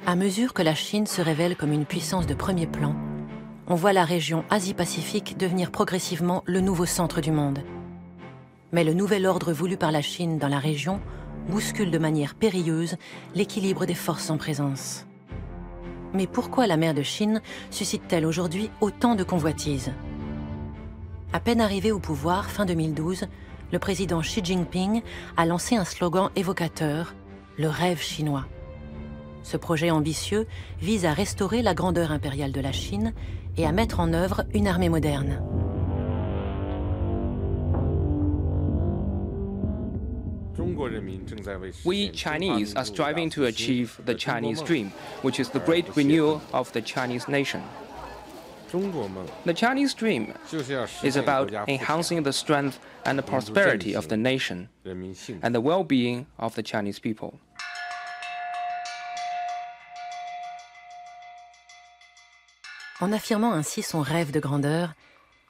À mesure que la Chine se révèle comme une puissance de premier plan, on voit la région Asie-Pacifique devenir progressivement le nouveau centre du monde. Mais le nouvel ordre voulu par la Chine dans la région bouscule de manière périlleuse l'équilibre des forces en présence. Mais pourquoi la mer de Chine suscite-t-elle aujourd'hui autant de convoitises? À peine arrivé au pouvoir, fin 2012, le président Xi Jinping a lancé un slogan évocateur, le rêve chinois. Ce projet ambitieux vise à restaurer la grandeur impériale de la Chine et à mettre en œuvre une armée moderne. We Chinese are striving to achieve the Chinese dream, which is the great renewal of the Chinese nation. The Chinese dream is about enhancing the strength and the prosperity of the nation and the well-being of the Chinese people. En affirmant ainsi son rêve de grandeur,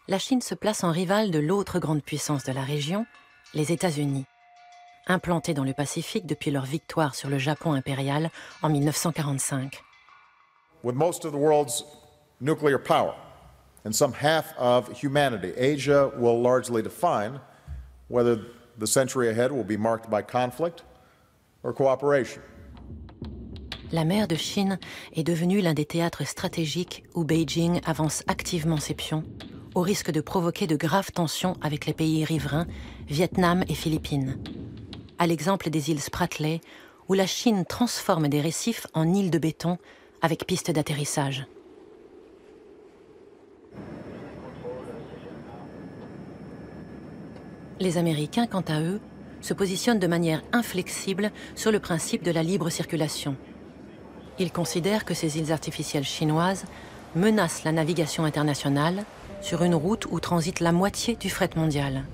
la Chine se place en rivale de l'autre grande puissance de la région, les États-Unis. Implantés dans le Pacifique depuis leur victoire sur le Japon impérial en 1945. With most of the world's nuclear power and some half of humanity, Asia will largely define whether the century ahead will be marked by conflict or cooperation. La mer de Chine est devenue l'un des théâtres stratégiques où Beijing avance activement ses pions, au risque de provoquer de graves tensions avec les pays riverains, Vietnam et Philippines. À l'exemple des îles Spratly, où la Chine transforme des récifs en îles de béton avec pistes d'atterrissage. Les Américains, quant à eux, se positionnent de manière inflexible sur le principe de la libre circulation. Ils considèrent que ces îles artificielles chinoises menacent la navigation internationale sur une route où transite la moitié du fret mondial.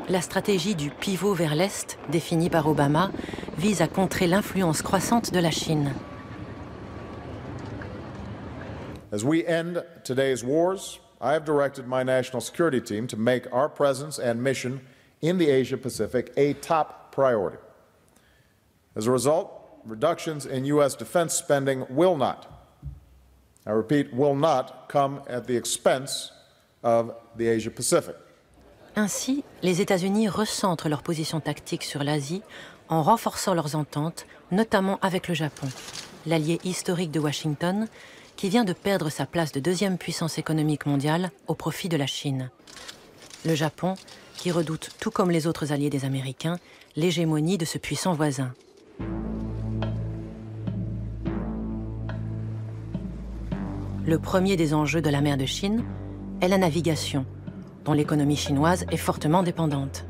La stratégie du pivot vers l'Est, définie par Obama, vise à contrer l'influence croissante de la Chine. As we end today's wars, I have directed my national security team to make our presence and mission in the Asia-Pacific a top priority. As a result, reductions in U.S. defense spending will not, I repeat, will not come at the expense of the Asia-Pacific. Ainsi, les États-Unis recentrent leur position tactique sur l'Asie en renforçant leurs ententes, notamment avec le Japon, l'allié historique de Washington, qui vient de perdre sa place de deuxième puissance économique mondiale au profit de la Chine. Le Japon, qui redoute, tout comme les autres alliés des Américains, l'hégémonie de ce puissant voisin. Le premier des enjeux de la mer de Chine est la navigation, dont l'économie chinoise est fortement dépendante.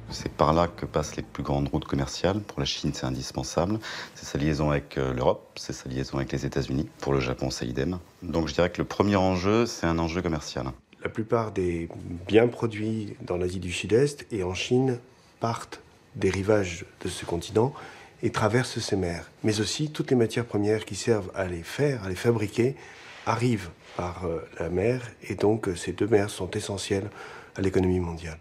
C'est par là que passent les plus grandes routes commerciales. Pour la Chine, c'est indispensable. C'est sa liaison avec l'Europe, c'est sa liaison avec les États-Unis. Pour le Japon, c'est idem. Donc je dirais que le premier enjeu, c'est un enjeu commercial. La plupart des biens produits dans l'Asie du Sud-Est et en Chine partent des rivages de ce continent et traversent ces mers. Mais aussi, toutes les matières premières qui servent à les faire, à les fabriquer, arrivent par la mer. Et donc, ces deux mers sont essentielles à l'économie mondiale.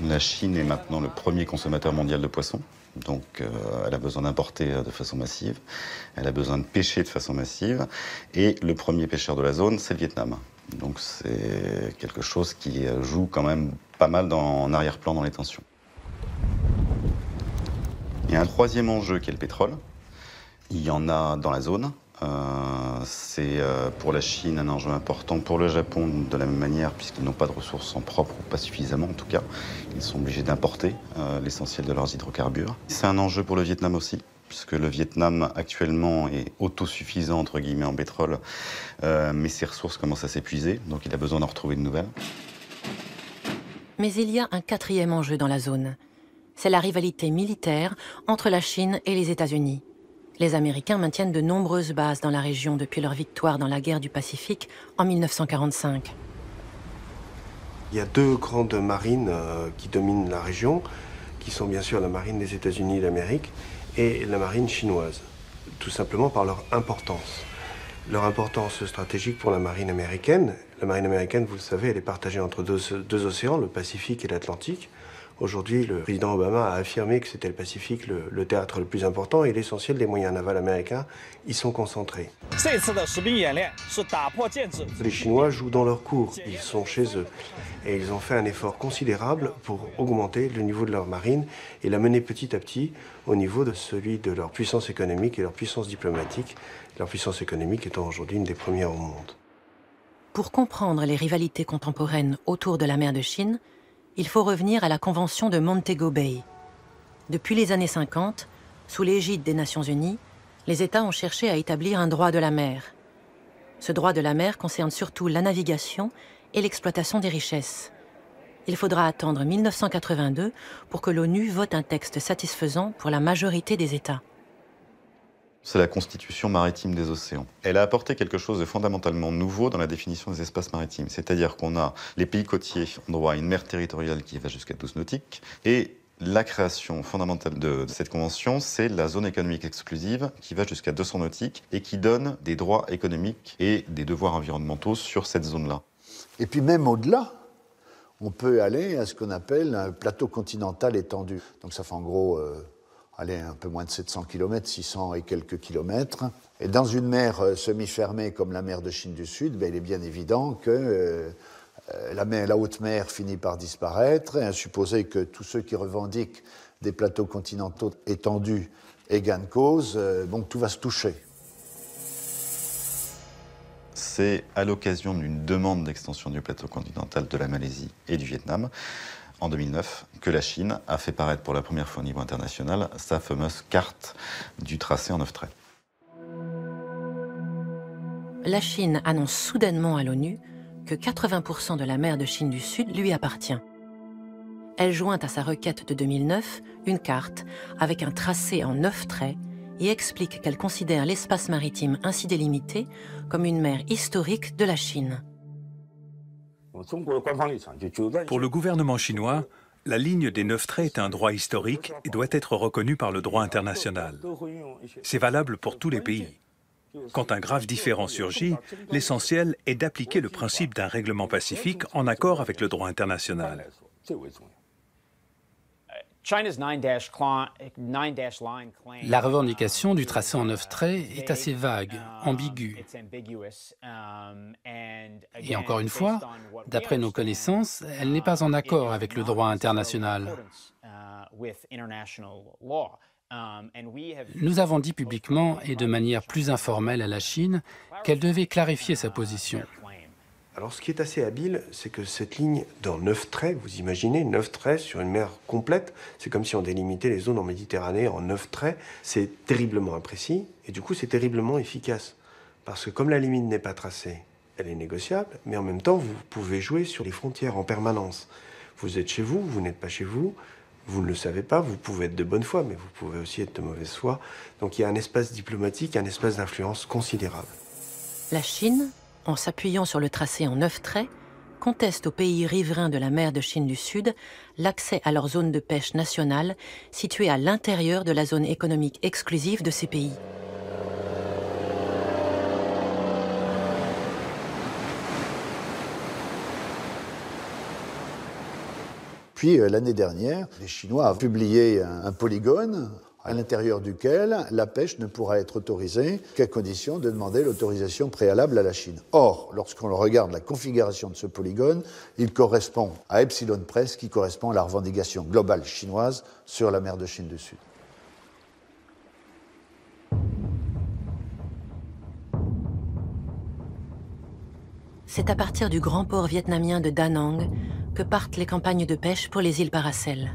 La Chine est maintenant le premier consommateur mondial de poissons, donc elle a besoin d'importer de façon massive, elle a besoin de pêcher de façon massive, et le premier pêcheur de la zone, c'est le Vietnam. Donc c'est quelque chose qui joue quand même pas mal en arrière-plan dans les tensions. Il y a un troisième enjeu qui est le pétrole. Il y en a dans la zone. C'est pour la Chine un enjeu important, pour le Japon de la même manière, puisqu'ils n'ont pas de ressources en propre, ou pas suffisamment en tout cas. Ils sont obligés d'importer l'essentiel de leurs hydrocarbures. C'est un enjeu pour le Vietnam aussi, puisque le Vietnam actuellement est autosuffisant entre guillemets en pétrole, mais ses ressources commencent à s'épuiser, donc il a besoin d'en retrouver de nouvelles. Mais il y a un quatrième enjeu dans la zone, c'est la rivalité militaire entre la Chine et les États-Unis. Les Américains maintiennent de nombreuses bases dans la région depuis leur victoire dans la guerre du Pacifique en 1945. Il y a deux grandes marines qui dominent la région, qui sont bien sûr la marine des États-Unis d'Amérique et la marine chinoise, tout simplement par leur importance. Leur importance stratégique pour la marine américaine. La marine américaine, vous le savez, elle est partagée entre deux océans, le Pacifique et l'Atlantique. Aujourd'hui, le président Obama a affirmé que c'était le Pacifique le théâtre le plus important et l'essentiel des moyens navals américains y sont concentrés. Les Chinois jouent dans leur cour, ils sont chez eux. Et ils ont fait un effort considérable pour augmenter le niveau de leur marine et la mener petit à petit au niveau de celui de leur puissance économique et leur puissance diplomatique. Leur puissance économique étant aujourd'hui une des premières au monde. Pour comprendre les rivalités contemporaines autour de la mer de Chine, il faut revenir à la Convention de Montego Bay. Depuis les années 50, sous l'égide des Nations Unies, les États ont cherché à établir un droit de la mer. Ce droit de la mer concerne surtout la navigation et l'exploitation des richesses. Il faudra attendre 1982 pour que l'ONU vote un texte satisfaisant pour la majorité des États. C'est la Constitution maritime des océans. Elle a apporté quelque chose de fondamentalement nouveau dans la définition des espaces maritimes. C'est-à-dire qu'on a les pays côtiers ont droit à une mer territoriale qui va jusqu'à 12 nautiques. Et la création fondamentale de cette convention, c'est la zone économique exclusive qui va jusqu'à 200 nautiques et qui donne des droits économiques et des devoirs environnementaux sur cette zone-là. Et puis même au-delà, on peut aller à ce qu'on appelle un plateau continental étendu. Donc ça fait en gros... un peu moins de 700 km, 600 et quelques kilomètres. Et dans une mer semi-fermée comme la mer de Chine du Sud, il est bien évident que la haute mer finit par disparaître, et à supposer que tous ceux qui revendiquent des plateaux continentaux étendus aient gain de cause, tout va se toucher. C'est à l'occasion d'une demande d'extension du plateau continental de la Malaisie et du Vietnam, en 2009, que la Chine a fait paraître pour la première fois au niveau international sa fameuse carte du tracé en 9 traits. La Chine annonce soudainement à l'ONU que 80% de la mer de Chine du Sud lui appartient. Elle joint à sa requête de 2009 une carte avec un tracé en 9 traits et explique qu'elle considère l'espace maritime ainsi délimité comme une mer historique de la Chine. Pour le gouvernement chinois, la ligne des 9 traits est un droit historique et doit être reconnu par le droit international. C'est valable pour tous les pays. Quand un grave différend surgit, l'essentiel est d'appliquer le principe d'un règlement pacifique en accord avec le droit international. La revendication du tracé en 9 traits est assez vague, ambiguë. Et encore une fois, d'après nos connaissances, elle n'est pas en accord avec le droit international. Nous avons dit publiquement et de manière plus informelle à la Chine qu'elle devait clarifier sa position. Alors ce qui est assez habile, c'est que cette ligne dans 9 traits, vous imaginez 9 traits sur une mer complète, c'est comme si on délimitait les zones en Méditerranée en 9 traits, c'est terriblement imprécis et du coup c'est terriblement efficace. Parce que comme la limite n'est pas tracée, elle est négociable, mais en même temps vous pouvez jouer sur les frontières en permanence. Vous êtes chez vous, vous n'êtes pas chez vous, vous ne le savez pas, vous pouvez être de bonne foi, mais vous pouvez aussi être de mauvaise foi. Donc il y a un espace diplomatique, un espace d'influence considérable. La Chine, en s'appuyant sur le tracé en 9 traits, conteste aux pays riverains de la mer de Chine du Sud l'accès à leur zone de pêche nationale située à l'intérieur de la zone économique exclusive de ces pays. Puis l'année dernière, les Chinois ont publié un polygone à l'intérieur duquel la pêche ne pourra être autorisée qu'à condition de demander l'autorisation préalable à la Chine. Or, lorsqu'on regarde la configuration de ce polygone, il correspond à epsilon près, ce qui correspond à la revendication globale chinoise sur la mer de Chine du Sud. C'est à partir du grand port vietnamien de Da Nang que partent les campagnes de pêche pour les îles Paracel.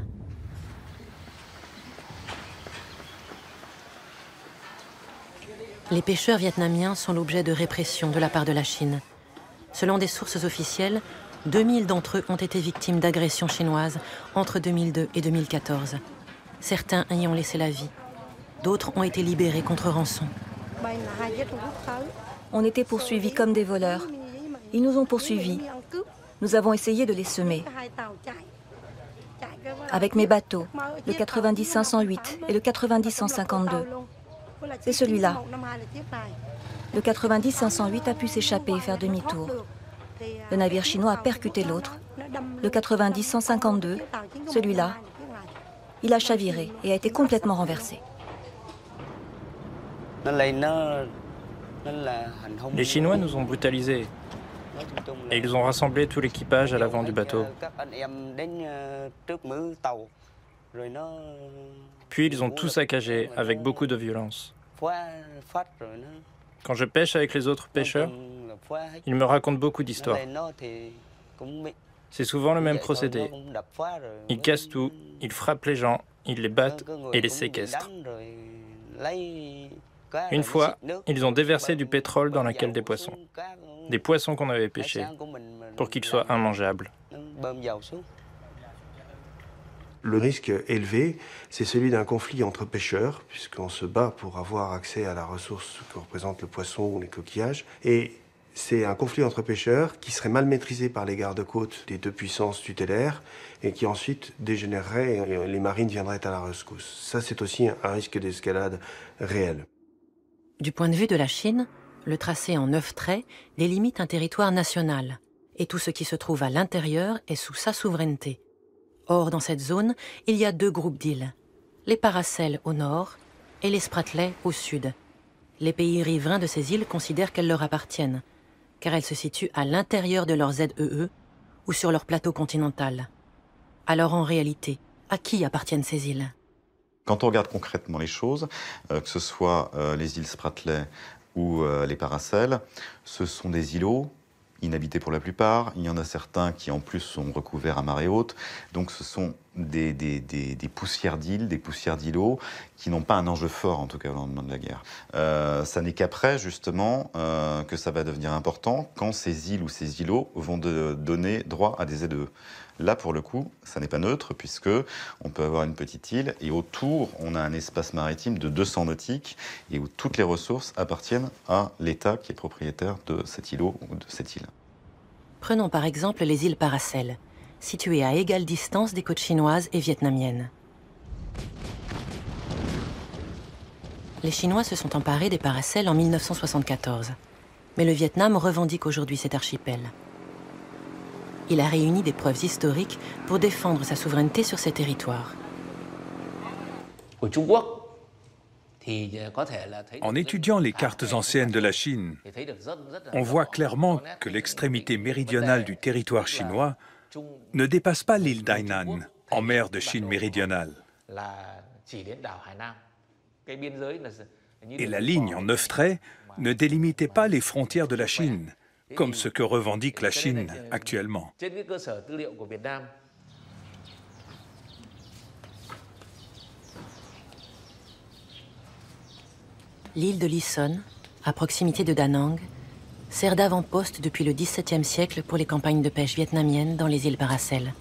Les pêcheurs vietnamiens sont l'objet de répression de la part de la Chine. Selon des sources officielles, 2000 d'entre eux ont été victimes d'agressions chinoises entre 2002 et 2014. Certains y ont laissé la vie. D'autres ont été libérés contre rançon. On était poursuivis comme des voleurs. Ils nous ont poursuivis. Nous avons essayé de les semer. Avec mes bateaux, le 90-508 et le 90-152. C'est celui-là. Le 90-508 a pu s'échapper et faire demi-tour. Le navire chinois a percuté l'autre. Le 90-152, celui-là, il a chaviré et a été complètement renversé. Les Chinois nous ont brutalisés et ils ont rassemblé tout l'équipage à l'avant du bateau. Puis ils ont tout saccagé avec beaucoup de violence. Quand je pêche avec les autres pêcheurs, ils me racontent beaucoup d'histoires. C'est souvent le même procédé. Ils cassent tout, ils frappent les gens, ils les battent et les séquestrent. Une fois, ils ont déversé du pétrole dans la cale des poissons qu'on avait pêchés, pour qu'ils soient immangeables. Le risque élevé, c'est celui d'un conflit entre pêcheurs, puisqu'on se bat pour avoir accès à la ressource que représente le poisson ou les coquillages. Et c'est un conflit entre pêcheurs qui serait mal maîtrisé par les gardes-côtes des deux puissances tutélaires et qui ensuite dégénérerait et les marines viendraient à la rescousse. Ça, c'est aussi un risque d'escalade réel. Du point de vue de la Chine, le tracé en 9 traits délimite un territoire national. Et tout ce qui se trouve à l'intérieur est sous sa souveraineté. Or, dans cette zone, il y a 2 groupes d'îles. Les Paracels au nord et les Spratleys au sud. Les pays riverains de ces îles considèrent qu'elles leur appartiennent, car elles se situent à l'intérieur de leur ZEE ou sur leur plateau continental. Alors en réalité, à qui appartiennent ces îles ? Quand on regarde concrètement les choses, que ce soit les îles Spratly ou les Paracels, ce sont des îlots inhabités pour la plupart. Il y en a certains qui en plus sont recouverts à marée haute. Donc ce sont des poussières d'îles, des poussières d'îlots qui n'ont pas un enjeu fort, en tout cas au lendemain de la guerre. Ça n'est qu'après, justement, que ça va devenir important quand ces îles ou ces îlots vont donner droit à des ZEE. Là, pour le coup, ça n'est pas neutre, puisque on peut avoir une petite île et autour, on a un espace maritime de 200 nautiques et où toutes les ressources appartiennent à l'État qui est propriétaire de cet îlot ou de cette île. Prenons par exemple les îles Paracels, situées à égale distance des côtes chinoises et vietnamiennes. Les Chinois se sont emparés des Paracels en 1974, mais le Vietnam revendique aujourd'hui cet archipel. Il a réuni des preuves historiques pour défendre sa souveraineté sur ces territoires. En étudiant les cartes anciennes de la Chine, on voit clairement que l'extrémité méridionale du territoire chinois ne dépasse pas l'île d'Hainan, en mer de Chine méridionale. Et la ligne en 9 traits ne délimitait pas les frontières de la Chine, comme ce que revendique la Chine actuellement. L'île de Lison, à proximité de Da Nang, sert d'avant-poste depuis le XVIIe siècle pour les campagnes de pêche vietnamiennes dans les îles Paracels.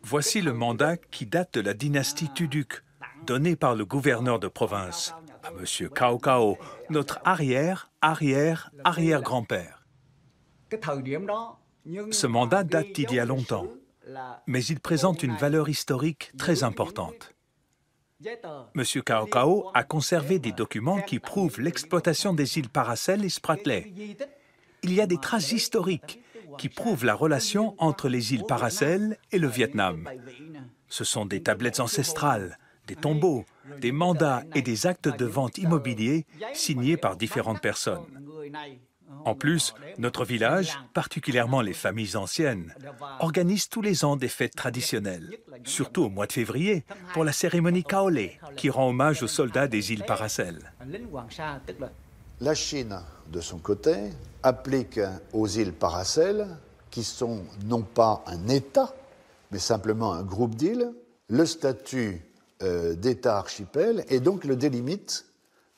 Voici le mandat qui date de la dynastie Tuduc, donné par le gouverneur de province, à M. Cao Cao, notre arrière-arrière-arrière-grand-père. Ce mandat date d'il y a longtemps, mais il présente une valeur historique très importante. M. Cao Cao a conservé des documents qui prouvent l'exploitation des îles Paracels et Spratly. Il y a des traces historiques qui prouvent la relation entre les îles Paracels et le Vietnam. Ce sont des tablettes ancestrales, des tombeaux, des mandats et des actes de vente immobiliers signés par différentes personnes. En plus, notre village, particulièrement les familles anciennes, organise tous les ans des fêtes traditionnelles, surtout au mois de février, pour la cérémonie Kaolé, qui rend hommage aux soldats des îles Paracels. La Chine, de son côté, applique aux îles Paracels, qui sont non pas un État, mais simplement un groupe d'îles, le statut d'États archipels et donc le délimite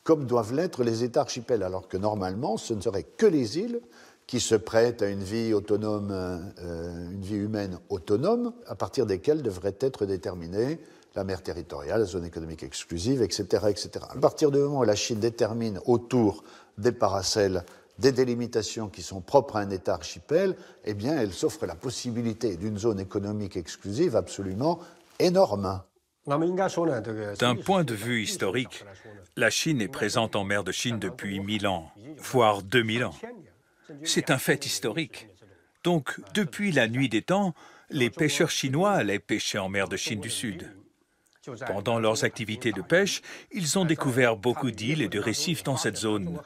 comme doivent l'être les États archipels, alors que normalement, ce ne seraient que les îles qui se prêtent à une vie autonome, une vie humaine autonome, à partir desquelles devrait être déterminée la mer territoriale, la zone économique exclusive, etc., etc. À partir du moment où la Chine détermine autour des paracels des délimitations qui sont propres à un État archipel, eh bien, elle s'offre la possibilité d'une zone économique exclusive absolument énorme. D'un point de vue historique, la Chine est présente en mer de Chine depuis 1000 ans, voire 2000 ans. C'est un fait historique. Donc, depuis la nuit des temps, les pêcheurs chinois allaient pêcher en mer de Chine du Sud. Pendant leurs activités de pêche, ils ont découvert beaucoup d'îles et de récifs dans cette zone.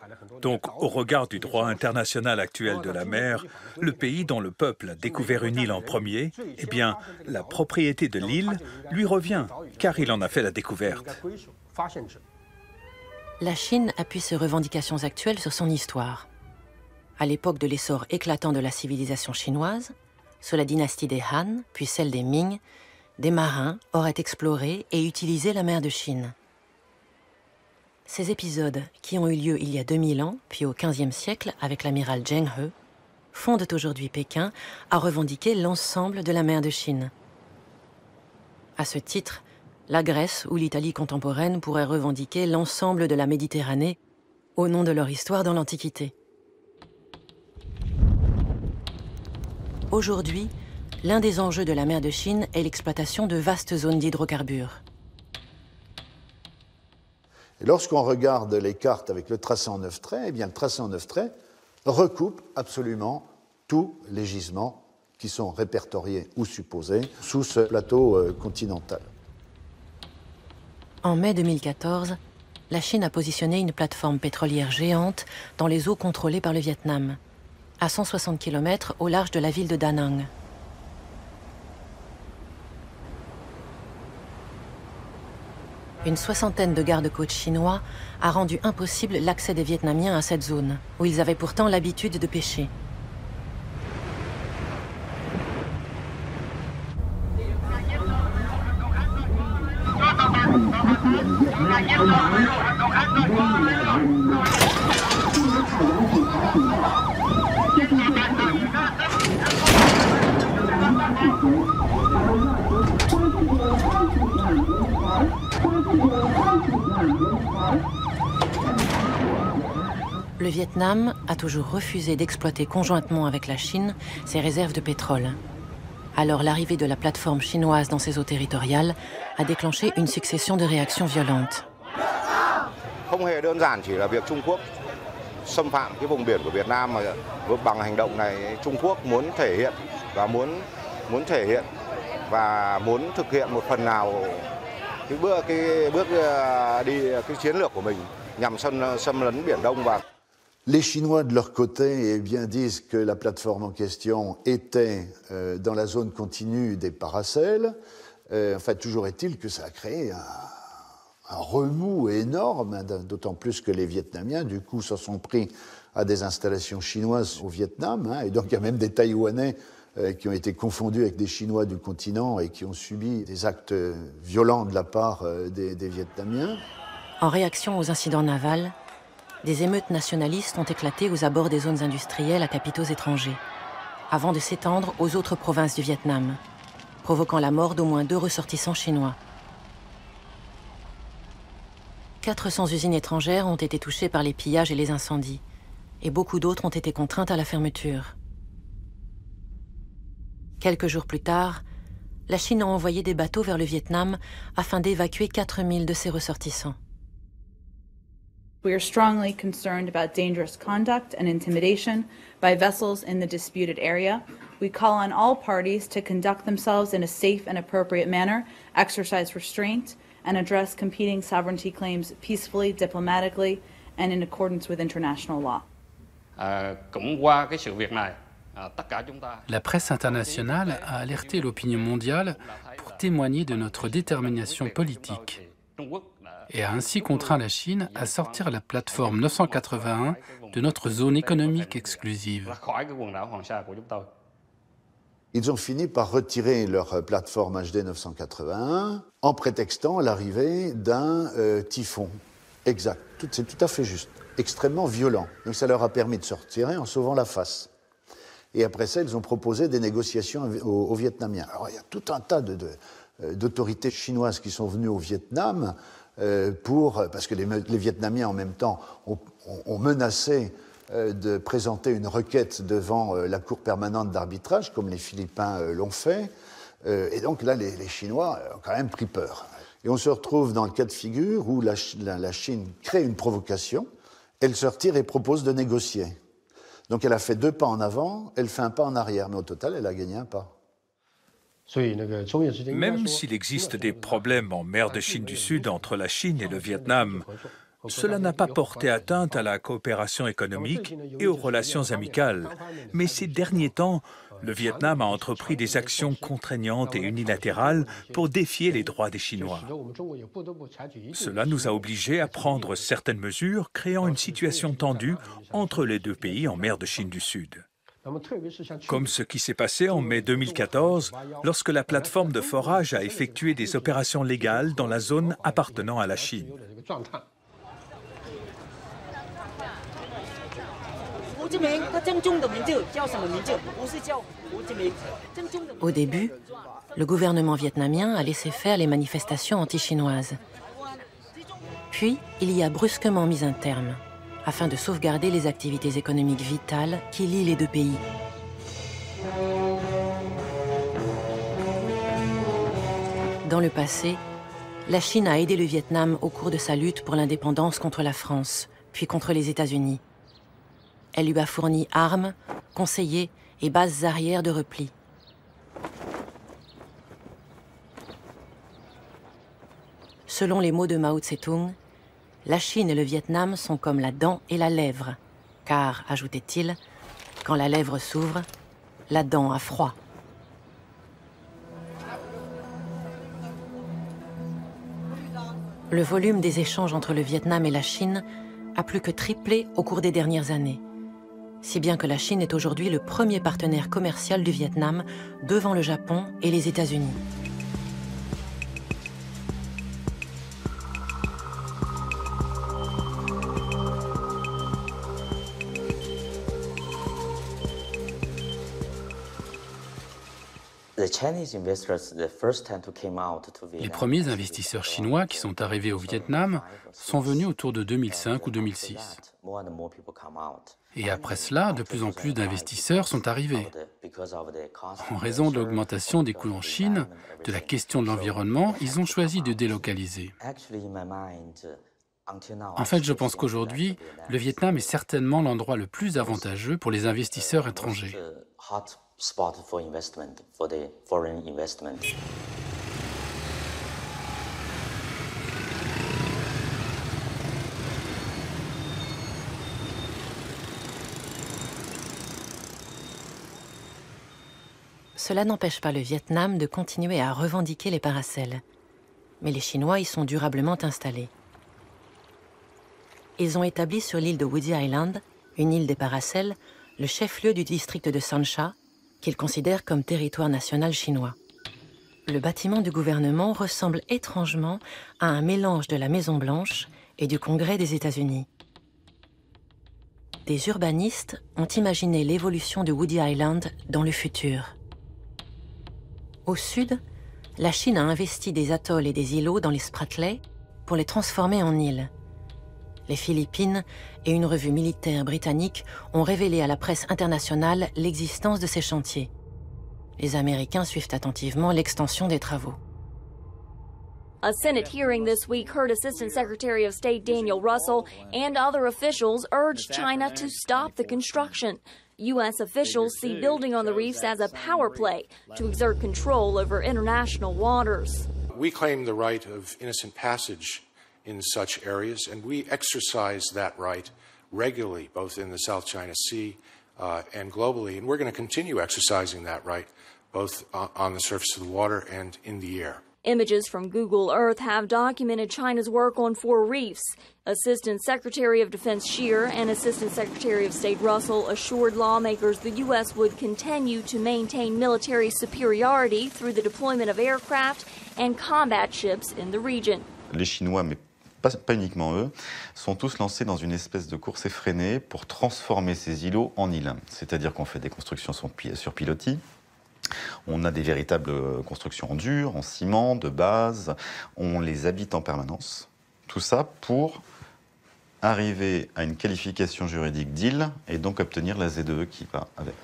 Donc, au regard du droit international actuel de la mer, le pays dont le peuple a découvert une île en premier, eh bien, la propriété de l'île lui revient, car il en a fait la découverte. La Chine appuie ses revendications actuelles sur son histoire. À l'époque de l'essor éclatant de la civilisation chinoise, sous la dynastie des Han, puis celle des Ming, des marins auraient exploré et utilisé la mer de Chine. Ces épisodes, qui ont eu lieu il y a 2000 ans, puis au XVe siècle avec l'amiral Zheng He, fondent aujourd'hui Pékin à revendiquer l'ensemble de la mer de Chine. À ce titre, la Grèce ou l'Italie contemporaine pourraient revendiquer l'ensemble de la Méditerranée au nom de leur histoire dans l'Antiquité. Aujourd'hui, l'un des enjeux de la mer de Chine est l'exploitation de vastes zones d'hydrocarbures. Lorsqu'on regarde les cartes avec le tracé en 9 traits, eh bien, le tracé en 9 traits recoupe absolument tous les gisements qui sont répertoriés ou supposés sous ce plateau continental. En mai 2014, la Chine a positionné une plateforme pétrolière géante dans les eaux contrôlées par le Vietnam, à 160 km au large de la ville de Da Nang. Une soixantaine de gardes-côtes chinois a rendu impossible l'accès des Vietnamiens à cette zone, où ils avaient pourtant l'habitude de pêcher. Le Vietnam a toujours refusé d'exploiter conjointement avec la Chine ses réserves de pétrole. Alors l'arrivée de la plateforme chinoise dans ses eaux territoriales a déclenché une succession de réactions violentes. Không hề đơn giản chỉ là việc Trung Quốc xâm phạm cái vùng biển của Việt Nam mà bằng hành động này Trung Quốc muốn thể hiện và muốn thực hiện một phần nào cái bước đi cái chiến lược của mình nhằm xâm lấn Biển Đông và Les Chinois, de leur côté, eh bien, disent que la plateforme en question était dans la zone continue des paracels. Enfin, toujours est-il que ça a créé un remous énorme, d'autant plus que les Vietnamiens, du coup, se sont pris à des installations chinoises au Vietnam. Et donc, il y a même des Taïwanais qui ont été confondus avec des Chinois du continent et qui ont subi des actes violents de la part des Vietnamiens. En réaction aux incidents navals, des émeutes nationalistes ont éclaté aux abords des zones industrielles à capitaux étrangers, avant de s'étendre aux autres provinces du Vietnam, provoquant la mort d'au moins 2 ressortissants chinois. 400 usines étrangères ont été touchées par les pillages et les incendies, et beaucoup d'autres ont été contraintes à la fermeture. Quelques jours plus tard, la Chine a envoyé des bateaux vers le Vietnam afin d'évacuer 4000 de ses ressortissants. We are strongly concerned about dangerous conduct and intimidation by vessels in the disputed area. We call on all parties to conduct themselves in a safe and appropriate manner, exercise restraint, and address competing sovereignty claims peacefully, diplomatically, and in accordance with international law. La presse internationale a alerté l'opinion mondiale pour témoigner de notre détermination politique et a ainsi contraint la Chine à sortir la plateforme 981 de notre zone économique exclusive. Ils ont fini par retirer leur plateforme HD 981 en prétextant l'arrivée d'un typhon. Exact, c'est tout à fait juste, extrêmement violent. Donc ça leur a permis de se retirer en sauvant la face. Et après ça, ils ont proposé des négociations aux Vietnamiens. Alors il y a tout un tas d'autorités chinoises qui sont venues au Vietnam parce que les Vietnamiens en même temps ont menacé de présenter une requête devant la Cour permanente d'arbitrage, comme les Philippins l'ont fait. Et donc là, les Chinois ont quand même pris peur. Et on se retrouve dans le cas de figure où la Chine crée une provocation, elle se retire et propose de négocier. Donc elle a fait 2 pas en avant, elle fait un pas en arrière, mais au total, elle a gagné un pas. Même s'il existe des problèmes en mer de Chine du Sud entre la Chine et le Vietnam, cela n'a pas porté atteinte à la coopération économique et aux relations amicales. Mais ces derniers temps, le Vietnam a entrepris des actions contraignantes et unilatérales pour défier les droits des Chinois. Cela nous a obligés à prendre certaines mesures, créant une situation tendue entre les 2 pays en mer de Chine du Sud. Comme ce qui s'est passé en mai 2014, lorsque la plateforme de forage a effectué des opérations légales dans la zone appartenant à la Chine. Au début, le gouvernement vietnamien a laissé faire les manifestations anti-chinoises. Puis, il y a brusquement mis un terme, afin de sauvegarder les activités économiques vitales qui lient les 2 pays. Dans le passé, la Chine a aidé le Vietnam au cours de sa lutte pour l'indépendance contre la France, puis contre les États-Unis. Elle lui a fourni armes, conseillers et bases arrières de repli. Selon les mots de Mao Tse-tung, la Chine et le Vietnam sont comme la dent et la lèvre, car, ajoutait-il, quand la lèvre s'ouvre, la dent a froid. Le volume des échanges entre le Vietnam et la Chine a plus que triplé au cours des dernières années. Si bien que la Chine est aujourd'hui le premier partenaire commercial du Vietnam devant le Japon et les États-Unis. Les premiers investisseurs chinois qui sont arrivés au Vietnam sont venus autour de 2005 ou 2006. Et après cela, de plus en plus d'investisseurs sont arrivés. En raison de l'augmentation des coûts en Chine, de la question de l'environnement, ils ont choisi de délocaliser. En fait, je pense qu'aujourd'hui, le Vietnam est certainement l'endroit le plus avantageux pour les investisseurs étrangers. Cela n'empêche pas le Vietnam de continuer à revendiquer les paracels. Mais les Chinois y sont durablement installés. Ils ont établi sur l'île de Woody Island, une île des paracels, le chef-lieu du district de Sansha, qu'ils considèrent comme territoire national chinois. Le bâtiment du gouvernement ressemble étrangement à un mélange de la Maison-Blanche et du Congrès des États-Unis. Des urbanistes ont imaginé l'évolution de Woody Island dans le futur. Au sud, la Chine a investi des atolls et des îlots dans les Spratleys pour les transformer en îles. Les Philippines et une revue militaire britannique ont révélé à la presse internationale l'existence de ces chantiers. Les Américains suivent attentivement l'extension des travaux. A Senate hearing this week heard Assistant Secretary of State Daniel Russell and other officials urge China to stop the construction. U.S. officials see building on the reefs as a power play to exert control over international waters. We claim the right of innocent passage in such areas, and we exercise that right regularly, both in the South China Sea and globally. And we're going to continue exercising that right, both on the surface of the water and in the air. Images from Google Earth have documented China's work on 4 reefs. Assistant Secretary of Defense Scheer and Assistant Secretary of State Russell assured lawmakers the U.S. would continue to maintain military superiority through the deployment of aircraft and combat ships in the region. Les Chinois, mais pas uniquement eux, sont tous lancés dans une espèce de course effrénée pour transformer ces îlots en îles. C'est-à-dire qu'on fait des constructions sur pilotis. On a des véritables constructions en dur, en ciment, de base. On les habite en permanence. Tout ça pour arriver à une qualification juridique d'île et donc obtenir la ZEE qui va avec.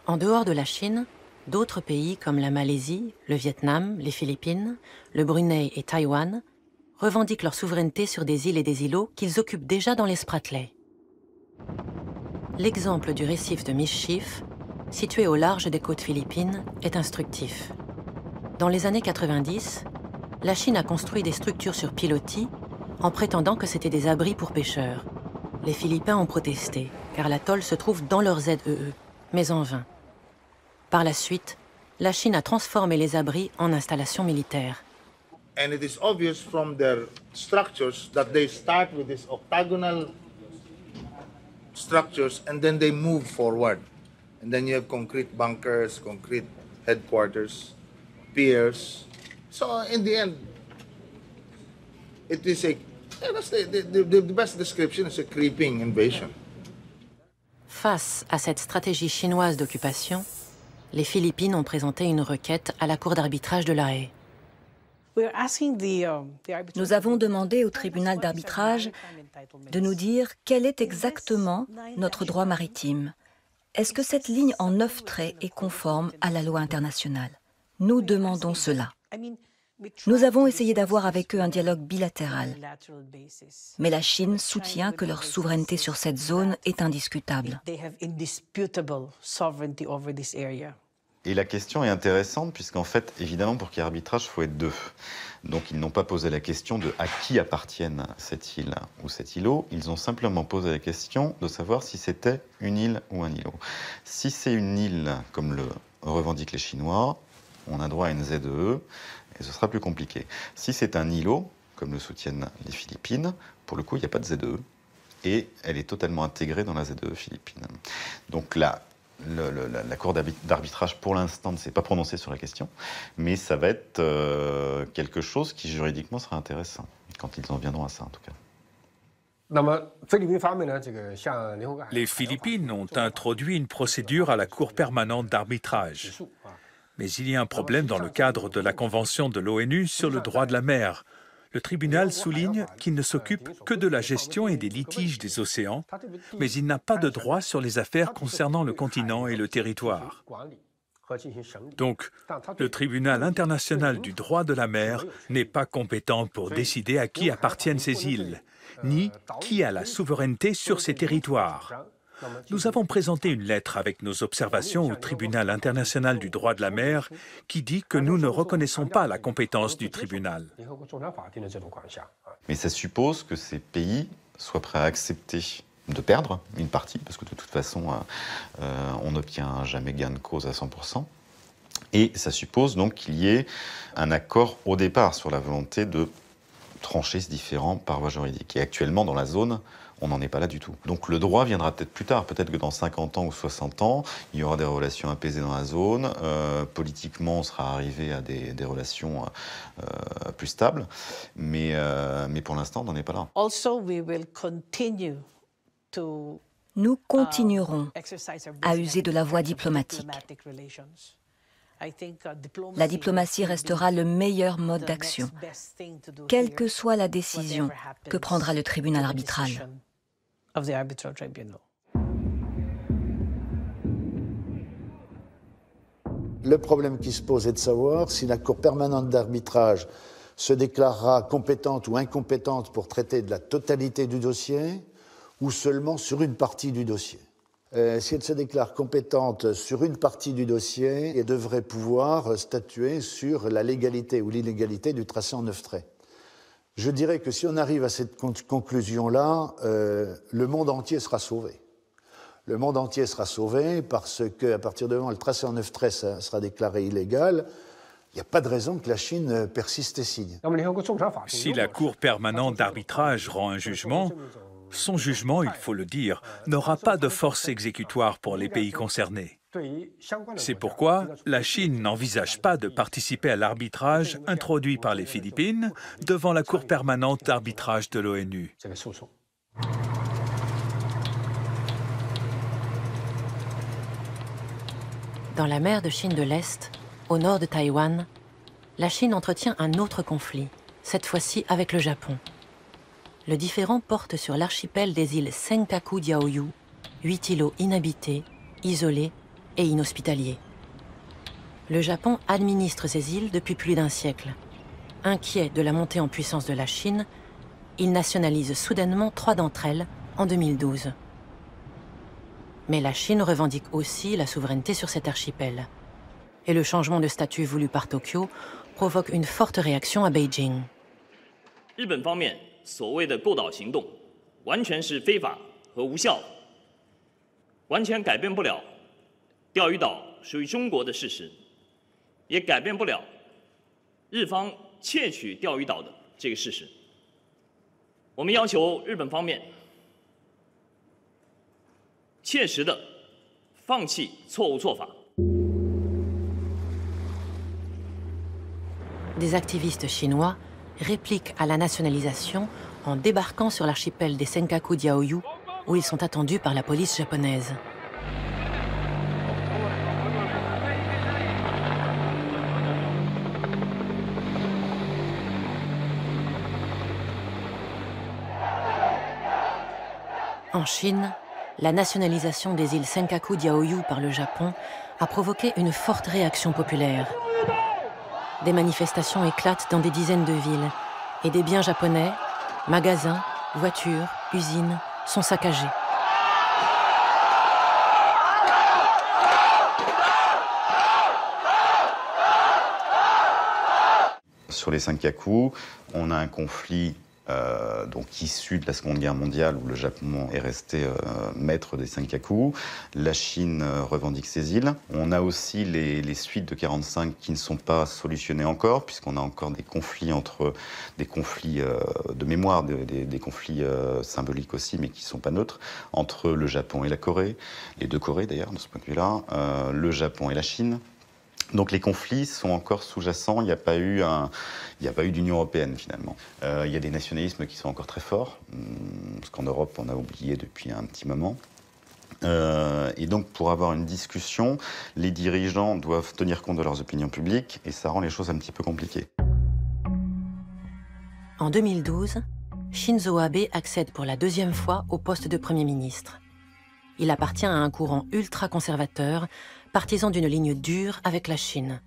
En dehors de la Chine, d'autres pays comme la Malaisie, le Vietnam, les Philippines, le Brunei et Taïwan revendiquent leur souveraineté sur des îles et des îlots qu'ils occupent déjà dans les Spratleys. L'exemple du récif de Mischief, situé au large des côtes philippines, est instructif. Dans les années 90, la Chine a construit des structures sur pilotis en prétendant que c'étaient des abris pour pêcheurs. Les Philippins ont protesté, car l'atoll se trouve dans leur ZEE, mais en vain. Par la suite, la Chine a transformé les abris en installations militaires. And it is obvious from their structures that they start with these octagonal structures and then they move forward. And then you have concrete bunkers, concrete headquarters, piers. So in the end, it is the best description is a creeping invasion. Face à cette stratégie chinoise d'occupation, les Philippines ont présenté une requête à la Cour d'arbitrage de La Haye. Nous avons demandé au tribunal d'arbitrage de nous dire quel est exactement notre droit maritime. Est-ce que cette ligne en 9 traits est conforme à la loi internationale? Nous demandons cela. Nous avons essayé d'avoir avec eux un dialogue bilatéral. Mais la Chine soutient que leur souveraineté sur cette zone est indiscutable. Et la question est intéressante puisqu'en fait, évidemment, pour qu'il y ait arbitrage, il faut être deux. Donc ils n'ont pas posé la question de à qui appartiennent cette île ou cet îlot. Ils ont simplement posé la question de savoir si c'était une île ou un îlot. Si c'est une île, comme le revendiquent les Chinois, on a droit à une ZEE et ce sera plus compliqué. Si c'est un îlot, comme le soutiennent les Philippines, pour le coup, il n'y a pas de ZEE et elle est totalement intégrée dans la ZEE philippine. Donc là, la Cour d'arbitrage, pour l'instant, ne s'est pas prononcée sur la question, mais ça va être quelque chose qui, juridiquement, sera intéressant, quand ils en viendront à ça, en tout cas. Les Philippines ont introduit une procédure à la Cour permanente d'arbitrage. Mais il y a un problème dans le cadre de la Convention de l'ONU sur le droit de la mer. Le tribunal souligne qu'il ne s'occupe que de la gestion et des litiges des océans, mais il n'a pas de droit sur les affaires concernant le continent et le territoire. Donc, le tribunal international du droit de la mer n'est pas compétent pour décider à qui appartiennent ces îles, ni qui a la souveraineté sur ces territoires. Nous avons présenté une lettre avec nos observations au tribunal international du droit de la mer qui dit que nous ne reconnaissons pas la compétence du tribunal. Mais ça suppose que ces pays soient prêts à accepter de perdre une partie, parce que de toute façon, on n'obtient jamais gain de cause à 100%. Et ça suppose donc qu'il y ait un accord au départ sur la volonté de trancher ce différend par voie juridique. Et actuellement, dans la zone, on n'en est pas là du tout. Donc le droit viendra peut-être plus tard. Peut-être que dans 50 ans ou 60 ans, il y aura des relations apaisées dans la zone. Politiquement, on sera arrivé à des relations plus stables. Mais pour l'instant, on n'en est pas là. Nous continuerons à user de la voie diplomatique. La diplomatie restera le meilleur mode d'action, quelle que soit la décision que prendra le tribunal arbitral. Le problème qui se pose est de savoir si la Cour permanente d'arbitrage se déclarera compétente ou incompétente pour traiter de la totalité du dossier ou seulement sur une partie du dossier. Si elle se déclare compétente sur une partie du dossier, elle devrait pouvoir statuer sur la légalité ou l'illégalité du tracé en 9 traits. Je dirais que si on arrive à cette conclusion-là, le monde entier sera sauvé. Le monde entier sera sauvé parce qu'à partir du moment où le tracé en 9 traits sera déclaré illégal, Il n'y a pas de raison que la Chine persiste et signe. Si la Cour permanente d'arbitrage rend un jugement, son jugement, il faut le dire, n'aura pas de force exécutoire pour les pays concernés. C'est pourquoi la Chine n'envisage pas de participer à l'arbitrage introduit par les Philippines devant la Cour permanente d'arbitrage de l'ONU. Dans la mer de Chine de l'Est, au nord de Taïwan, la Chine entretient un autre conflit, cette fois-ci avec le Japon. Le différend porte sur l'archipel des îles Senkaku-Diaoyu, 8 îlots inhabités, isolés et inhospitaliers. Le Japon administre ces îles depuis plus d'un siècle. Inquiet de la montée en puissance de la Chine, il nationalise soudainement 3 d'entre elles en 2012. Mais la Chine revendique aussi la souveraineté sur cet archipel. Et le changement de statut voulu par Tokyo provoque une forte réaction à Beijing. 日本方面所谓的购岛行动完全是非法和无效的，完全改变不了钓鱼岛属于中国的事实，也改变不了日方窃取钓鱼岛的这个事实。我们要求日本方面切实的放弃错误做法。 Des activistes chinois répliquent à la nationalisation en débarquant sur l'archipel des Senkaku-Diaoyu, où ils sont attendus par la police japonaise. En Chine, la nationalisation des îles Senkaku-Diaoyu par le Japon a provoqué une forte réaction populaire. Des manifestations éclatent dans des dizaines de villes et des biens japonais, magasins, voitures, usines sont saccagés. Sur les Senkaku, on a un conflit donc issu de la Seconde Guerre mondiale où le Japon est resté maître des Senkaku. La Chine revendique ces îles. On a aussi les suites de 1945 qui ne sont pas solutionnées encore, puisqu'on a encore des conflits entre des conflits de mémoire, des conflits symboliques aussi, mais qui ne sont pas neutres, entre le Japon et la Corée, les deux Corées d'ailleurs, de ce point de vue-là, le Japon et la Chine. Donc les conflits sont encore sous-jacents, il n'y a pas eu d'Union européenne finalement. Il y a des nationalismes qui sont encore très forts, parce qu'en Europe on a oublié depuis un petit moment. Et donc pour avoir une discussion, les dirigeants doivent tenir compte de leurs opinions publiques et ça rend les choses un petit peu compliquées. En 2012, Shinzo Abe accède pour la 2e fois au poste de Premier ministre. Il appartient à un courant ultra-conservateur, partisan d'une ligne dure avec la Chine.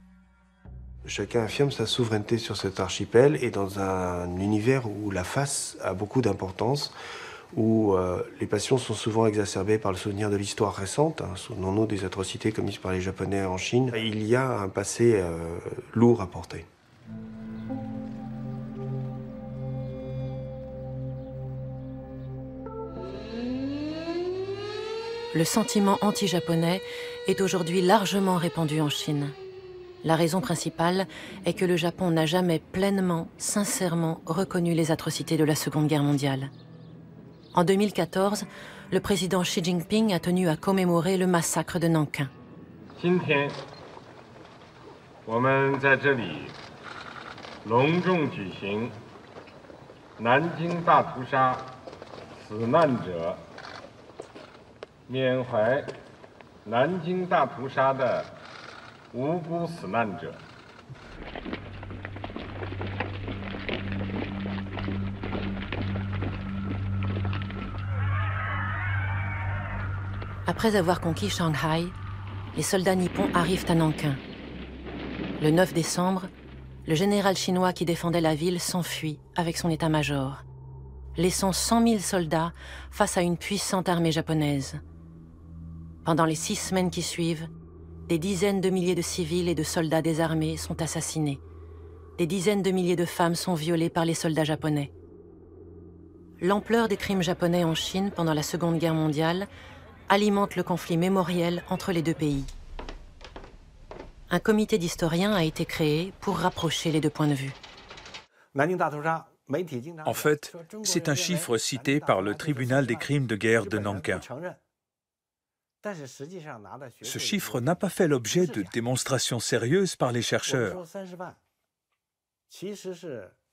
Chacun affirme sa souveraineté sur cet archipel et dans un univers où la face a beaucoup d'importance, où les passions sont souvent exacerbées par le souvenir de l'histoire récente, souvenons-nous des atrocités commises par les Japonais en Chine. Il y a un passé lourd à porter. Le sentiment anti-japonais est aujourd'hui largement répandu en Chine. La raison principale est que le Japon n'a jamais pleinement, sincèrement reconnu les atrocités de la Seconde Guerre mondiale. En 2014, le président Xi Jinping a tenu à commémorer le massacre de Nankin. Après avoir conquis Shanghai, les soldats nippons arrivent à Nankin. Le 9 décembre, le général chinois qui défendait la ville s'enfuit avec son état-major, laissant 100 000 soldats face à une puissante armée japonaise. Pendant les 6 semaines qui suivent, des dizaines de milliers de civils et de soldats désarmés sont assassinés. Des dizaines de milliers de femmes sont violées par les soldats japonais. L'ampleur des crimes japonais en Chine pendant la Seconde Guerre mondiale alimente le conflit mémoriel entre les deux pays. un comité d'historiens a été créé pour rapprocher les deux points de vue. En fait, c'est un chiffre cité par le tribunal des crimes de guerre de Nankin. Ce chiffre n'a pas fait l'objet de démonstrations sérieuses par les chercheurs.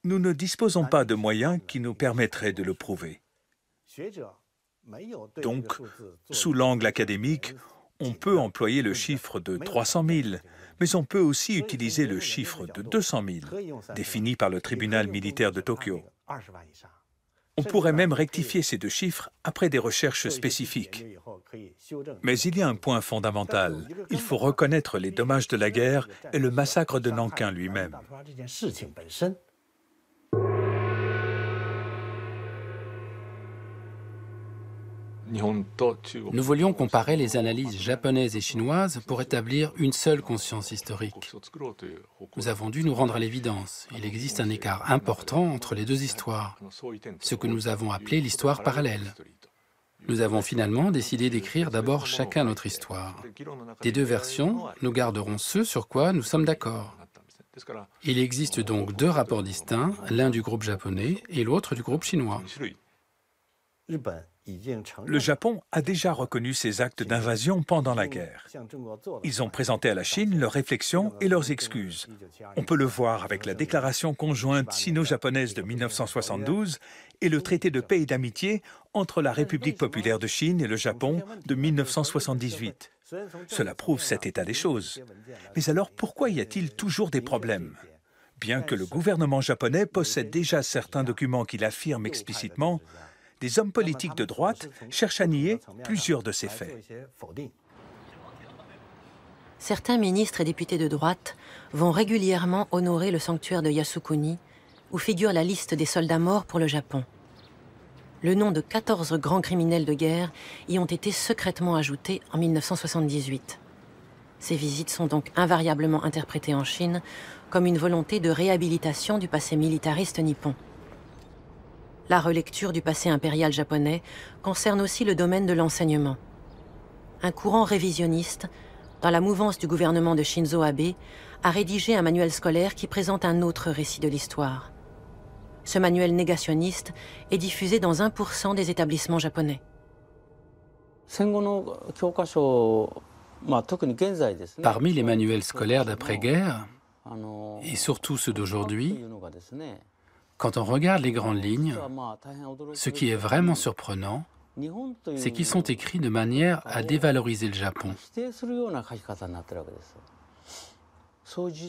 Nous ne disposons pas de moyens qui nous permettraient de le prouver. Donc, sous l'angle académique, on peut employer le chiffre de 300 000, mais on peut aussi utiliser le chiffre de 200 000, défini par le tribunal militaire de Tokyo. On pourrait même rectifier ces deux chiffres après des recherches spécifiques. Mais il y a un point fondamental. Il faut reconnaître les dommages de la guerre et le massacre de Nankin lui-même. Nous voulions comparer les analyses japonaises et chinoises pour établir une seule conscience historique. Nous avons dû nous rendre à l'évidence. Il existe un écart important entre les deux histoires, ce que nous avons appelé l'histoire parallèle. Nous avons finalement décidé d'écrire d'abord chacun notre histoire. Des deux versions, nous garderons ce sur quoi nous sommes d'accord. Il existe donc deux rapports distincts, l'un du groupe japonais et l'autre du groupe chinois. Le Japon a déjà reconnu ces actes d'invasion pendant la guerre. Ils ont présenté à la Chine leurs réflexions et leurs excuses. On peut le voir avec la déclaration conjointe sino-japonaise de 1972 et le traité de paix et d'amitié entre la République populaire de Chine et le Japon de 1978. Cela prouve cet état des choses. Mais alors pourquoi y a-t-il toujours des problèmes ? Bien que le gouvernement japonais possède déjà certains documents qui l'affirment explicitement, des hommes politiques de droite cherchent à nier plusieurs de ces faits. Certains ministres et députés de droite vont régulièrement honorer le sanctuaire de Yasukuni, où figure la liste des soldats morts pour le Japon. Le nom de 14 grands criminels de guerre y ont été secrètement ajoutés en 1978. Ces visites sont donc invariablement interprétées en Chine comme une volonté de réhabilitation du passé militariste nippon. La relecture du passé impérial japonais concerne aussi le domaine de l'enseignement. Un courant révisionniste, dans la mouvance du gouvernement de Shinzo Abe, a rédigé un manuel scolaire qui présente un autre récit de l'histoire. Ce manuel négationniste est diffusé dans 1% des établissements japonais. Parmi les manuels scolaires d'après-guerre, et surtout ceux d'aujourd'hui, quand on regarde les grandes lignes, ce qui est vraiment surprenant, c'est qu'ils sont écrits de manière à dévaloriser le Japon.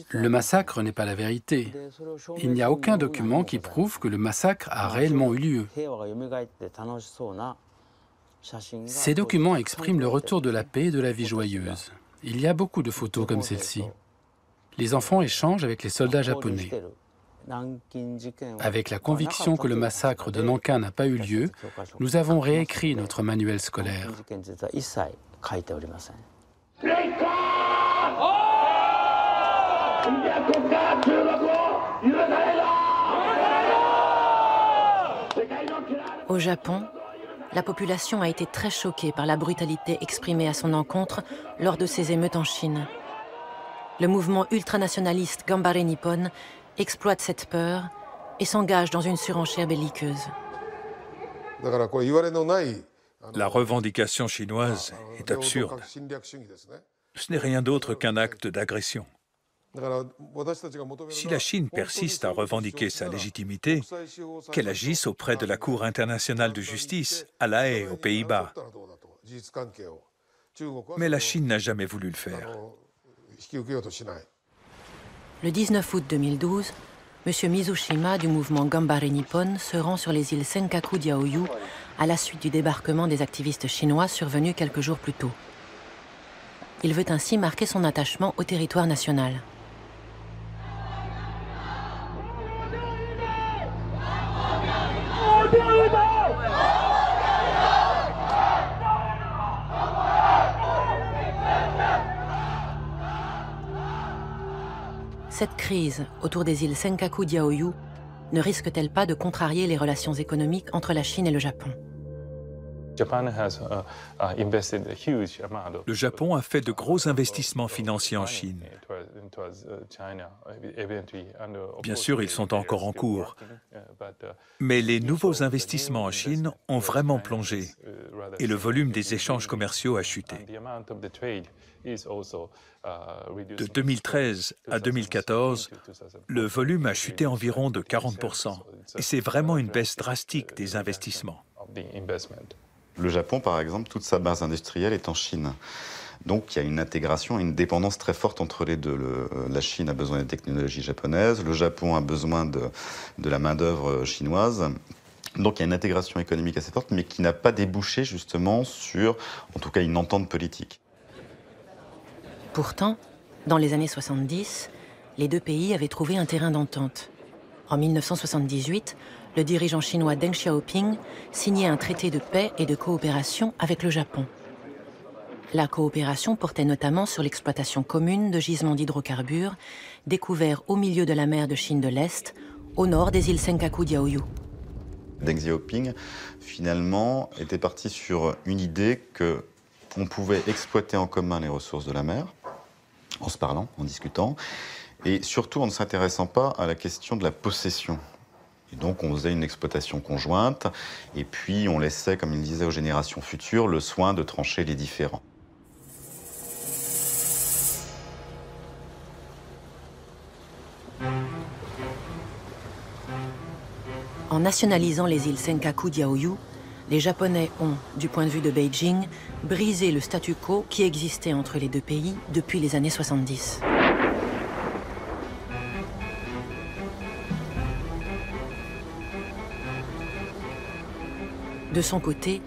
Le massacre n'est pas la vérité. Il n'y a aucun document qui prouve que le massacre a réellement eu lieu. Ces documents expriment le retour de la paix et de la vie joyeuse. Il y a beaucoup de photos comme celle-ci. Les enfants échangent avec les soldats japonais. Avec la conviction que le massacre de Nankin n'a pas eu lieu, nous avons réécrit notre manuel scolaire. Au Japon, la population a été très choquée par la brutalité exprimée à son encontre lors de ces émeutes en Chine. Le mouvement ultranationaliste Ganbare Nippon exploite cette peur et s'engage dans une surenchère belliqueuse. La revendication chinoise est absurde. Ce n'est rien d'autre qu'un acte d'agression. Si la Chine persiste à revendiquer sa légitimité, qu'elle agisse auprès de la Cour internationale de justice, à La Haye, aux Pays-Bas. Mais la Chine n'a jamais voulu le faire. Le 19 août 2012, M. Mizushima du mouvement Ganbare Nippon se rend sur les îles Senkaku-Diaoyu à la suite du débarquement des activistes chinois survenu quelques jours plus tôt. Il veut ainsi marquer son attachement au territoire national. Cette crise autour des îles Senkaku-Diaoyu ne risque-t-elle pas de contrarier les relations économiques entre la Chine et le Japon ? Le Japon a fait de gros investissements financiers en Chine. Bien sûr, ils sont encore en cours, mais les nouveaux investissements en Chine ont vraiment plongé et le volume des échanges commerciaux a chuté. De 2013 à 2014, le volume a chuté environ de 40%, et c'est vraiment une baisse drastique des investissements. Le Japon, par exemple, toute sa base industrielle est en Chine. Donc il y a une intégration, une dépendance très forte entre les deux. La Chine a besoin des technologies japonaises, le Japon a besoin de la main-d'œuvre chinoise. Donc il y a une intégration économique assez forte, mais qui n'a pas débouché justement sur, en tout cas, une entente politique. Pourtant, dans les années 70, les deux pays avaient trouvé un terrain d'entente. En 1978, le dirigeant chinois Deng Xiaoping signait un traité de paix et de coopération avec le Japon. La coopération portait notamment sur l'exploitation commune de gisements d'hydrocarbures découverts au milieu de la mer de Chine de l'Est, au nord des îles Senkaku-Diaoyu. Deng Xiaoping, finalement, était parti sur une idée qu'on pouvait exploiter en commun les ressources de la mer, en se parlant, en discutant, et surtout en ne s'intéressant pas à la question de la possession. Et donc on faisait une exploitation conjointe, et puis on laissait, comme il disait aux générations futures, le soin de trancher les différends. En nationalisant les îles Senkaku-Diaoyu, les Japonais ont, du point de vue de Beijing, brisé le statu quo qui existait entre les deux pays depuis les années 70. De son côté,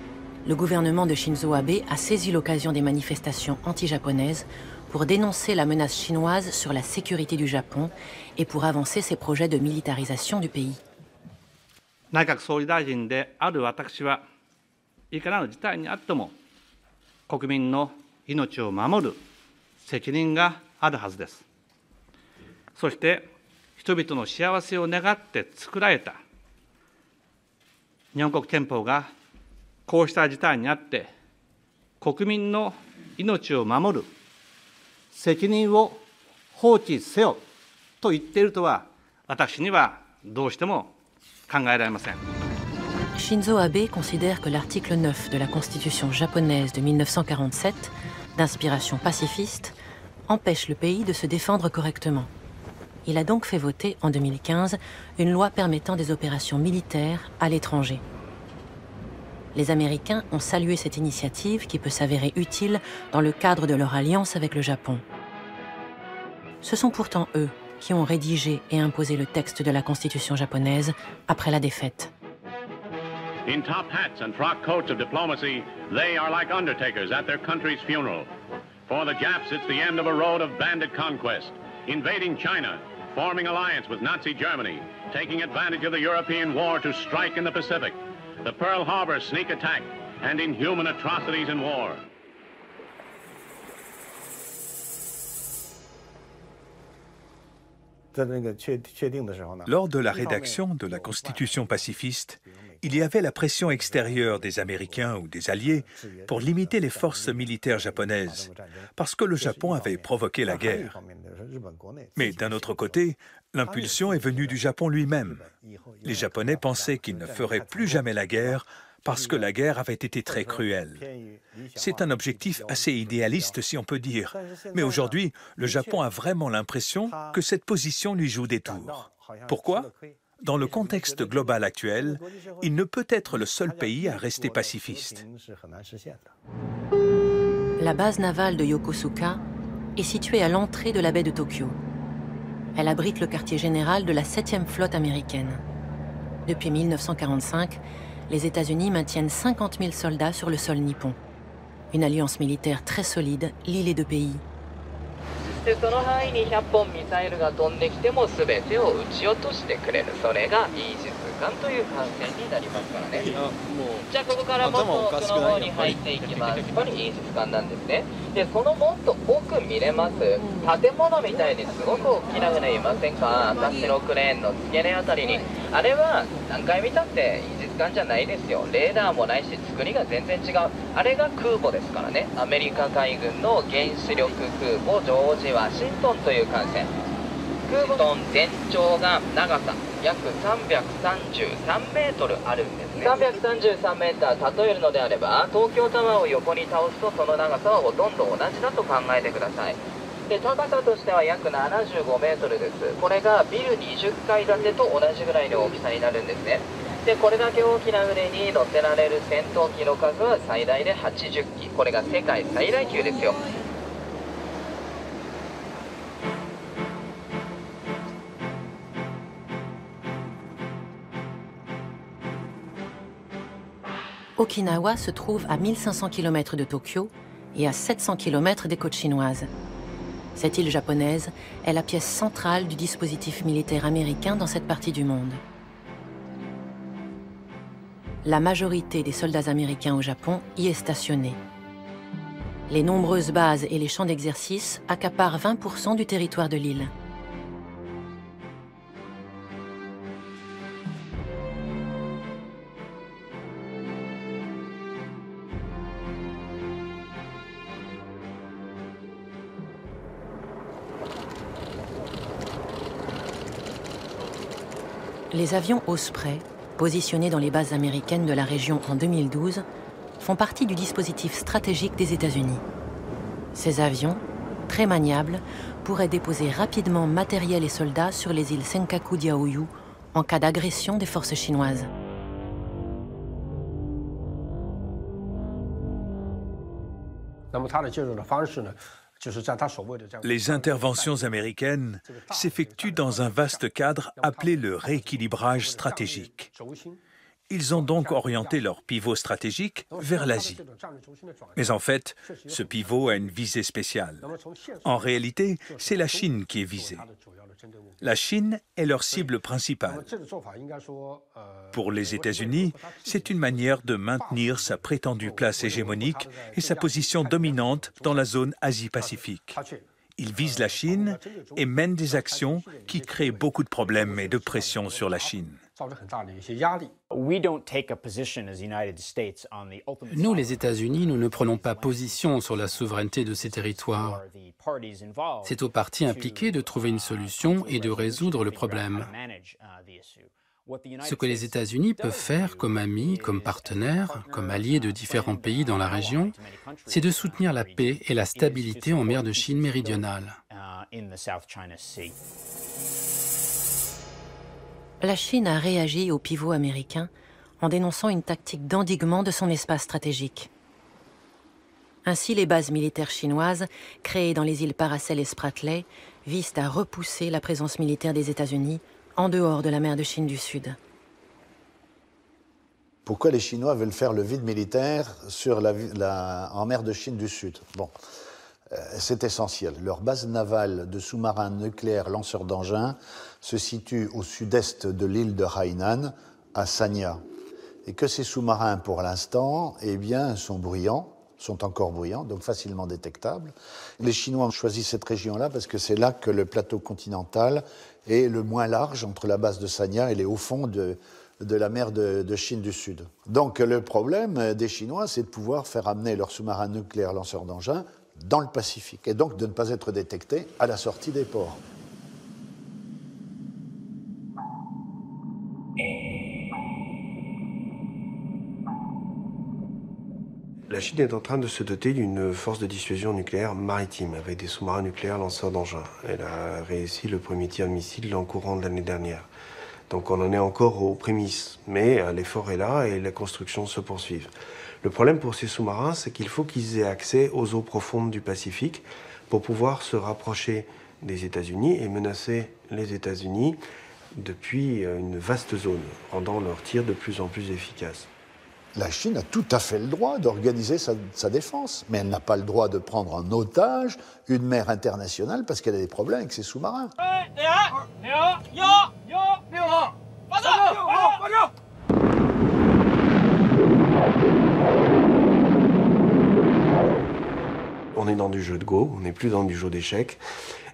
le gouvernement de Shinzo Abe a saisi l'occasion des manifestations anti-japonaises pour dénoncer la menace chinoise sur la sécurité du Japon et pour avancer ses projets de militarisation du pays. 内閣総理大臣である私はいかなる事態にあっても国民の命を守る責任があるはずです。そして人々の幸せを願って作られた日本国憲法がこうした事態にあって国民の命を守る責任を放棄せよと言っているとは私にはどうしても Shinzo Abe considère que l'article 9 de la Constitution japonaise de 1947, d'inspiration pacifiste, empêche le pays de se défendre correctement. Il a donc fait voter en 2015 une loi permettant des opérations militaires à l'étranger. Les Américains ont salué cette initiative qui peut s'avérer utile dans le cadre de leur alliance avec le Japon. Ce sont pourtant eux qui ont rédigé et imposé le texte de la Constitution japonaise après la défaite. In top hats and frock coats of diplomacy, they are like undertakers at their country's funeral. For the Japs, it's the end of a road of bandit conquest, invading China, forming alliance with Nazi Germany, taking advantage of the European war to strike in the Pacific, the Pearl Harbor sneak attack, and inhuman atrocities in war. Lors de la rédaction de la Constitution pacifiste, il y avait la pression extérieure des Américains ou des Alliés pour limiter les forces militaires japonaises, parce que le Japon avait provoqué la guerre. Mais d'un autre côté, l'impulsion est venue du Japon lui-même. Les Japonais pensaient qu'ils ne feraient plus jamais la guerre parce que la guerre avait été très cruelle. C'est un objectif assez idéaliste, si on peut dire. Mais aujourd'hui, le Japon a vraiment l'impression que cette position lui joue des tours. Pourquoi ? Dans le contexte global actuel, il ne peut être le seul pays à rester pacifiste. La base navale de Yokosuka est située à l'entrée de la baie de Tokyo. Elle abrite le quartier général de la 7e flotte américaine. Depuis 1945, les États-Unis maintiennent 50 000 soldats sur le sol nippon. Une alliance militaire très solide lie les deux pays. その範囲に100本ミサイルが飛んできても全てを撃ち落としてくれる、それがイージス艦という艦船になりますからね。じゃあここからもっと奥の方に入っていきます。これイージス艦なんですね。でそのもっと奥見れます。建物みたいにすごく大きな船いませんか？私のクレーンの付け根あたりに。あれは何回見たってイージス艦じゃないですよ。レーダーもないし作りが全然違う。あれが空母ですからね。アメリカ海軍の原子力空母ジョージ・ワシントンという艦船。空母の全長が長さ約333メートルあるんですね。333メーター例えるのであれば、東京タワーを横に倒すとその長さはほとんど同じだと考えてください。で、高さとしては約75メートルです。これがビル20階建てと同じぐらいの大きさになるんですね。で、これだけ大きな船に乗せられる戦闘機の数は最大で80機。これが世界最大級ですよ。Okinawa se trouve à 1500 km de Tokyo et à 700 km des côtes chinoises. Cette île japonaise est la pièce centrale du dispositif militaire américain dans cette partie du monde. La majorité des soldats américains au Japon y est stationnée. Les nombreuses bases et les champs d'exercice accaparent 20% du territoire de l'île. Les avions Osprey, positionnés dans les bases américaines de la région en 2012, font partie du dispositif stratégique des États-Unis. Ces avions, très maniables, pourraient déposer rapidement matériel et soldats sur les îles Senkaku-Diaoyu en cas d'agression des forces chinoises. Les interventions américaines s'effectuent dans un vaste cadre appelé le rééquilibrage stratégique. Ils ont donc orienté leur pivot stratégique vers l'Asie. Mais en fait, ce pivot a une visée spéciale. En réalité, c'est la Chine qui est visée. La Chine est leur cible principale. Pour les États-Unis, c'est une manière de maintenir sa prétendue place hégémonique et sa position dominante dans la zone Asie-Pacifique. Ils visent la Chine et mènent des actions qui créent beaucoup de problèmes et de pression sur la Chine. Nous, les États-Unis, nous ne prenons pas position sur la souveraineté de ces territoires. C'est aux parties impliquées de trouver une solution et de résoudre le problème. Ce que les États-Unis peuvent faire comme amis, comme partenaires, comme alliés de différents pays dans la région, c'est de soutenir la paix et la stabilité en mer de Chine méridionale. La Chine a réagi au pivot américain en dénonçant une tactique d'endiguement de son espace stratégique. Ainsi, les bases militaires chinoises, créées dans les îles Paracel et Spratly, visent à repousser la présence militaire des États-Unis en dehors de la mer de Chine du Sud. Pourquoi les Chinois veulent faire le vide militaire en mer de Chine du Sud? Bon, c'est essentiel. Leur base navale de sous-marins nucléaires lanceurs d'engins se situe au sud-est de l'île de Hainan, à Sanya. Et que ces sous-marins, pour l'instant, eh bien, sont encore bruyants, donc facilement détectables. Les Chinois ont choisi cette région-là parce que c'est là que le plateau continental est le moins large entre la base de Sanya et les hauts fonds de la mer de Chine du Sud. Donc le problème des Chinois, c'est de pouvoir faire amener leurs sous-marins nucléaires lanceurs d'engins dans le Pacifique, et donc de ne pas être détectés à la sortie des ports. La Chine est en train de se doter d'une force de dissuasion nucléaire maritime avec des sous-marins nucléaires lanceurs d'engins. Elle a réussi le premier tir de missile en courant de l'année dernière. Donc on en est encore aux prémices, mais l'effort est là et la construction se poursuit. Le problème pour ces sous-marins, c'est qu'il faut qu'ils aient accès aux eaux profondes du Pacifique pour pouvoir se rapprocher des États-Unis et menacer les États-Unis depuis une vaste zone, rendant leurs tirs de plus en plus efficaces. La Chine a tout à fait le droit d'organiser sa défense, mais elle n'a pas le droit de prendre en otage une mer internationale parce qu'elle a des problèmes avec ses sous-marins. On on est dans du jeu de Go, on n'est plus dans du jeu d'échecs.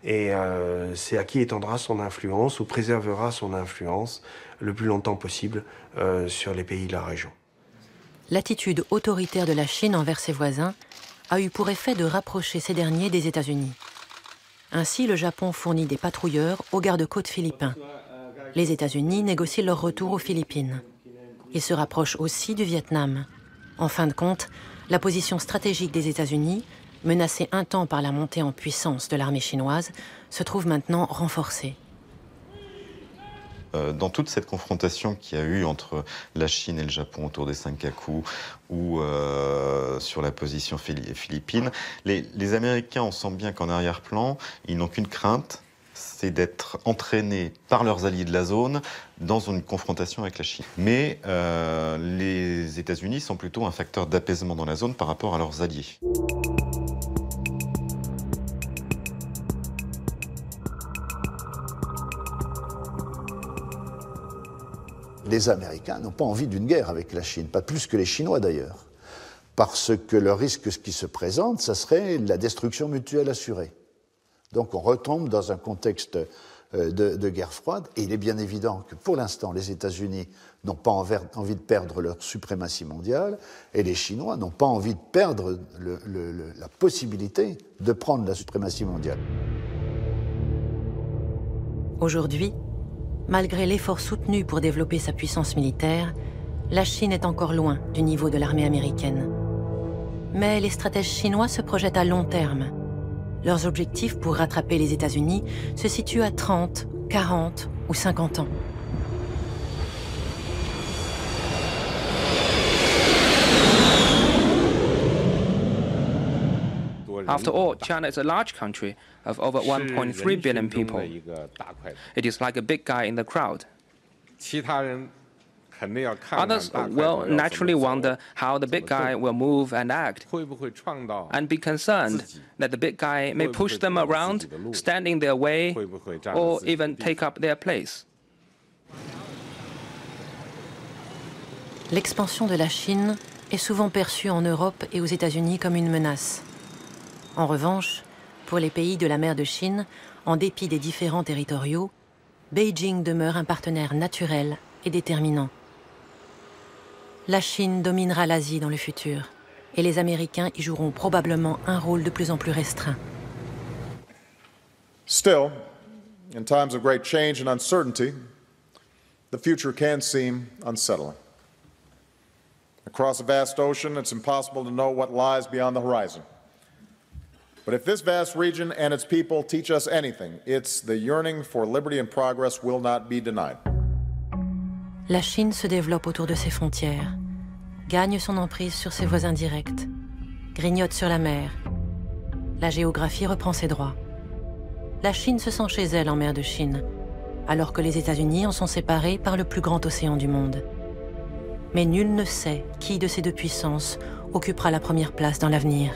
Et c'est à qui étendra son influence ou préservera son influence le plus longtemps possible sur les pays de la région. L'attitude autoritaire de la Chine envers ses voisins a eu pour effet de rapprocher ces derniers des États-Unis. Ainsi, le Japon fournit des patrouilleurs aux gardes-côtes philippins. Les États-Unis négocient leur retour aux Philippines. Ils se rapprochent aussi du Vietnam. En fin de compte, la position stratégique des États-Unis, menacée un temps par la montée en puissance de l'armée chinoise, se trouve maintenant renforcée. Dans toute cette confrontation qu'il y a eu entre la Chine et le Japon autour des Senkaku ou sur la position philippine, les Américains, on sent bien qu'en arrière-plan, ils n'ont qu'une crainte, c'est d'être entraînés par leurs alliés de la zone dans une confrontation avec la Chine. Mais les États-Unis sont plutôt un facteur d'apaisement dans la zone par rapport à leurs alliés. Les Américains n'ont pas envie d'une guerre avec la Chine, pas plus que les Chinois d'ailleurs, parce que le risque qui se présente, ça serait la destruction mutuelle assurée. Donc on retombe dans un contexte de guerre froide, et il est bien évident que pour l'instant, les États-Unis n'ont pas envie de perdre leur suprématie mondiale, et les Chinois n'ont pas envie de perdre la possibilité de prendre la suprématie mondiale. Aujourd'hui, malgré l'effort soutenu pour développer sa puissance militaire, la Chine est encore loin du niveau de l'armée américaine. Mais les stratèges chinois se projettent à long terme. Leurs objectifs pour rattraper les États-Unis se situent à 30, 40 ou 50 ans. After all, China is a large country of over 1.3 billion people. It is like a big guy in the crowd. Others will naturally wonder how the big guy will move and act, and be concerned that the big guy may push them around, stand in their way, or even take up their place. L'expansion de la Chine est souvent perçue en Europe et aux États-Unis comme une menace. En revanche, pour les pays de la mer de Chine, en dépit des différends territoriaux, Beijing demeure un partenaire naturel et déterminant. La Chine dominera l'Asie dans le futur, et les Américains y joueront probablement un rôle de plus en plus restreint. Still, in times of great change and uncertainty, the future can seem unsettling. Across a vast ocean, it's impossible to know what lies beyond the horizon. But if this vast region and its people teach us anything, it's the yearning for liberty and progress will not be denied. La Chine se développe autour de ses frontières, gagne son emprise sur ses voisins directs, grignote sur la mer. La géographie reprend ses droits. La Chine se sent chez elle en mer de Chine, alors que les États-Unis en sont séparés par le plus grand océan du monde. Mais nul ne sait qui de ces deux puissances occupera la première place dans l'avenir.